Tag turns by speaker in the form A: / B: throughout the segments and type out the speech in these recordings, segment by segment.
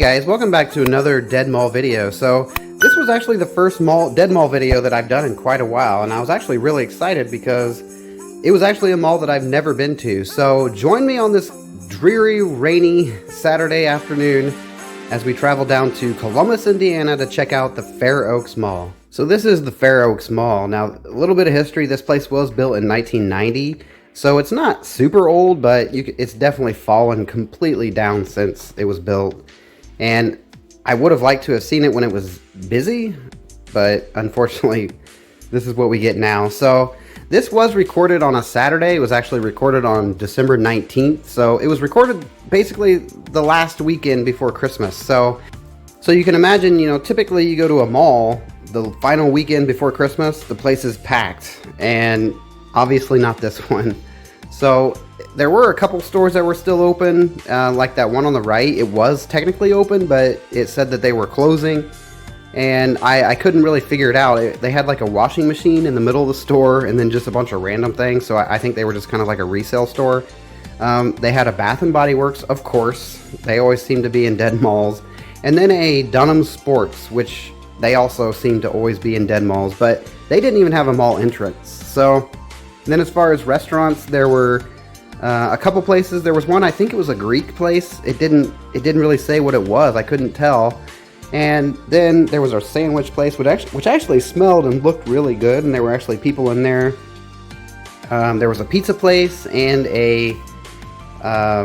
A: guys, welcome back to another Dead Mall video. So this was actually the first Dead Mall video that I've done in quite a while, and I was actually really excited because it was actually a mall that I've never been to. So join me on this dreary, rainy Saturday afternoon as we travel down to Columbus, Indiana to check out the Fair Oaks Mall. So this is the Fair Oaks Mall. Now, a little bit of history. This place was built in 1990. So it's not super old, but it's definitely fallen completely down since it was built. And I would have liked to have seen it when it was busy, but unfortunately, this is what we get now. So this was recorded on a Saturday. It was actually recorded on December 19th. So it was recorded basically the last weekend before Christmas. So you can imagine, typically you go to a mall the final weekend before Christmas, the place is packed, and obviously not this one. So there were a couple stores that were still open, like that one on the right. It was technically open, but it said that they were closing, and I couldn't really figure it out. They had like a washing machine in the middle of the store and then just a bunch of random things, so I think they were just kind of like a resale store. They had a Bath & Body Works, of course. They always seem to be in dead malls. And then a Dunham Sports, which they also seem to always be in dead malls, but they didn't even have a mall entrance. So then as far as restaurants, there were a couple places. There was one, I think it was a Greek place. It didn't really say what it was. I couldn't tell. And then there was a sandwich place, which actually smelled and looked really good, and there were actually people in there. There was a pizza place and a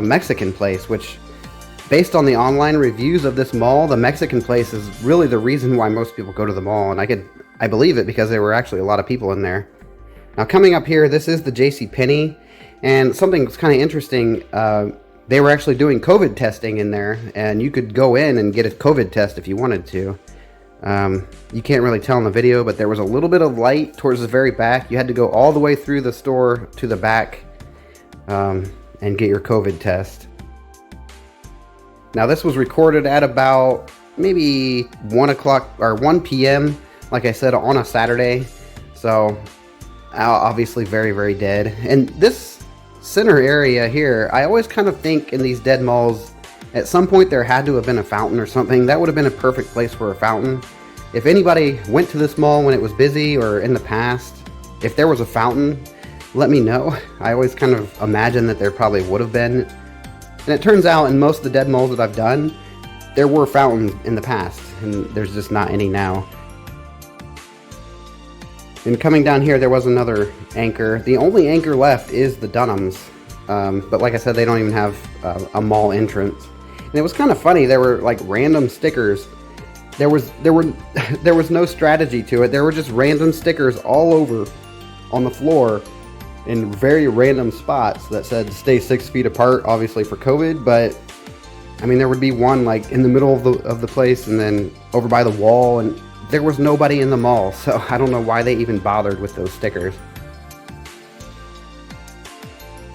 A: Mexican place, which, based on the online reviews of this mall, the Mexican place is really the reason why most people go to the mall, and I believe it because there were actually a lot of people in there. Now coming up here, this is the JCPenney, and something that's kind of interesting, they were actually doing COVID testing in there, and you could go in and get a COVID test if you wanted to. You can't really tell in the video, but there was a little bit of light towards the very back. You had to go all the way through the store to the back and get your COVID test. Now this was recorded at about maybe 1 o'clock or 1 p.m. like I said, on a Saturday. So obviously very, very dead. And this center area here, I always kind of think in these dead malls, at some point there had to have been a fountain or something. That would have been a perfect place for a fountain. If anybody went to this mall when it was busy or in the past, if there was a fountain, let me know. I always kind of imagine that there probably would have been. And it turns out in most of the dead malls that I've done, there were fountains in the past, and there's just not any now. And coming down here, there was another anchor. The only anchor left is the Dunhams. But like I said, they don't even have a mall entrance. And it was kind of funny. There were like random stickers. There was no strategy to it. There were just random stickers all over on the floor in very random spots that said stay 6 feet apart, obviously for COVID. But I mean, there would be one like in the middle of the place, and then over by the wall, and there was nobody in the mall, so I don't know why they even bothered with those stickers.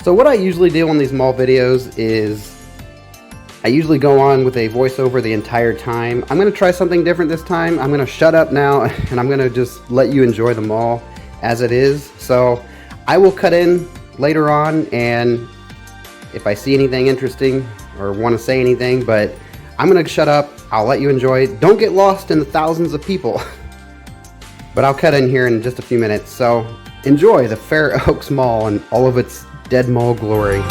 A: So what I usually do on these mall videos is I usually go on with a voiceover the entire time. I'm going to try something different this time. I'm going to shut up now, and I'm going to just let you enjoy the mall as it is. So I will cut in later on, and if I see anything interesting or want to say anything, but I'm going to shut up. I'll let you enjoy. Don't get lost in the thousands of people. But I'll cut in here in just a few minutes. So enjoy the Fair Oaks Mall and all of its dead mall glory.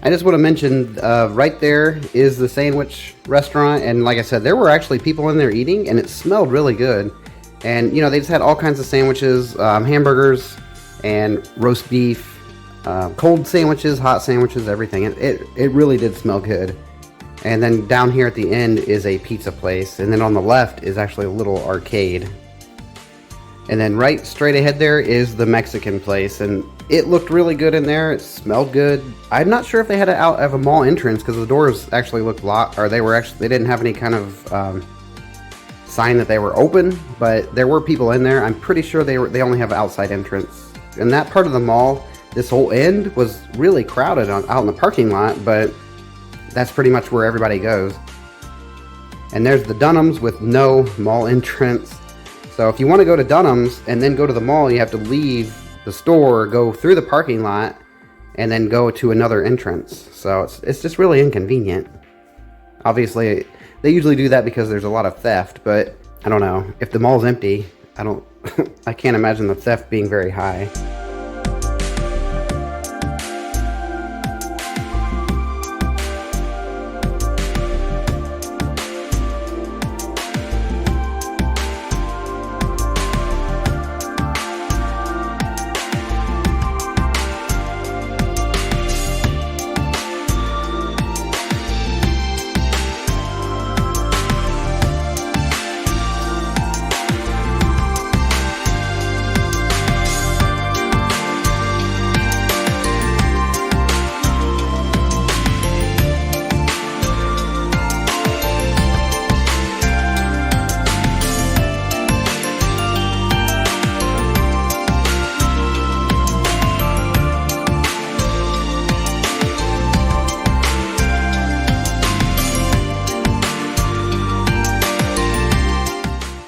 A: I just want to mention, right there is the sandwich restaurant, and like I said, there were actually people in there eating, and it smelled really good. And you know, they just had all kinds of sandwiches, hamburgers, and roast beef, cold sandwiches, hot sandwiches, everything. It really did smell good. And then down here at the end is a pizza place, and then on the left is actually a little arcade. And then right straight ahead there is the Mexican place, and it looked really good in there. It smelled good. I'm not sure if they had it out of a mall entrance because the doors actually looked locked, or they didn't have any kind of sign that they were open, but there were people in there. I'm pretty sure they only have outside entrance. In that part of the mall, this whole end was really crowded out in the parking lot, but that's pretty much where everybody goes. And there's the Dunham's with no mall entrance. So if you want to go to Dunham's and then go to the mall, you have to leave the store, go through the parking lot, and then go to another entrance. So it's just really inconvenient. Obviously, they usually do that because there's a lot of theft, but I don't know. If the mall's empty, I can't imagine the theft being very high.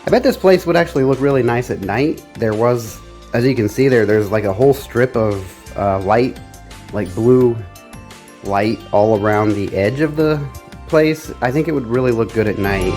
A: I bet this place would actually look really nice at night. There was, as you can see there's like a whole strip of light, like blue light all around the edge of the place. I think it would really look good at night.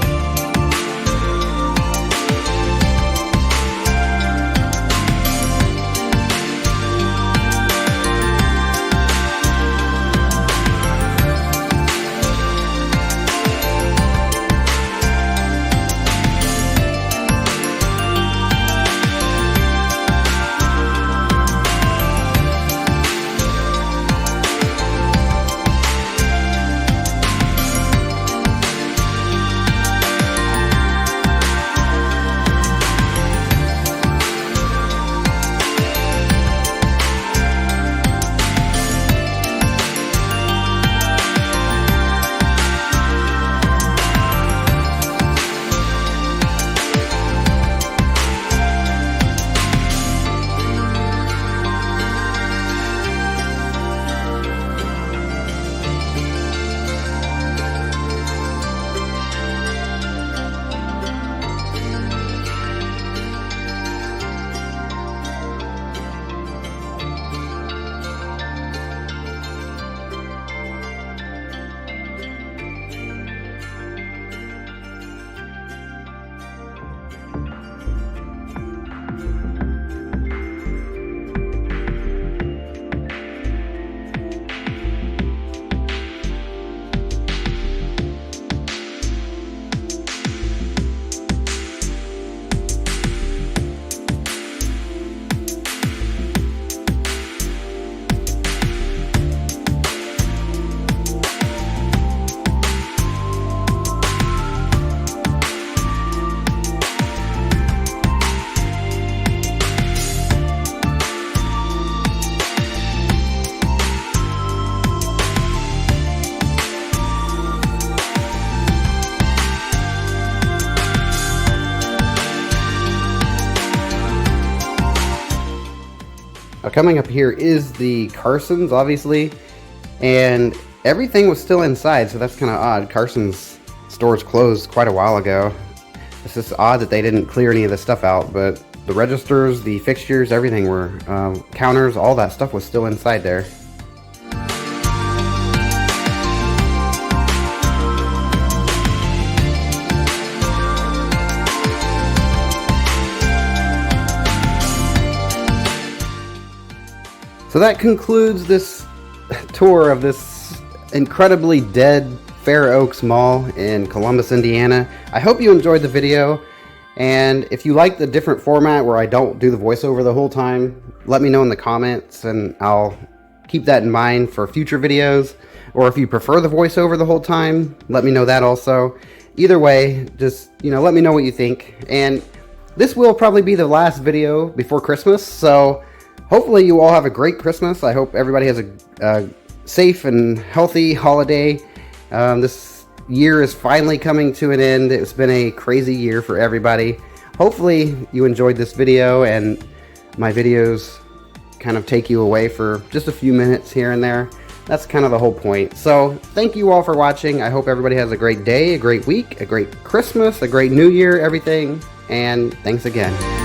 A: Coming up here is the Carsons, obviously, and everything was still inside, so that's kind of odd. Carsons stores closed quite a while ago. It's just odd that they didn't clear any of this stuff out, but the registers, the fixtures, everything were, counters, all that stuff was still inside there. So that concludes this tour of this incredibly dead Fair Oaks Mall in Columbus, Indiana. I hope you enjoyed the video, and if you like the different format where I don't do the voiceover the whole time, let me know in the comments and I'll keep that in mind for future videos. Or if you prefer the voiceover the whole time, let me know that also. Either way, just, let me know what you think. And this will probably be the last video before Christmas, so hopefully you all have a great Christmas. I hope everybody has a safe and healthy holiday. This year is finally coming to an end. It's been a crazy year for everybody. Hopefully you enjoyed this video and my videos kind of take you away for just a few minutes here and there. That's kind of the whole point. So thank you all for watching. I hope everybody has a great day, a great week, a great Christmas, a great New Year, everything. And thanks again.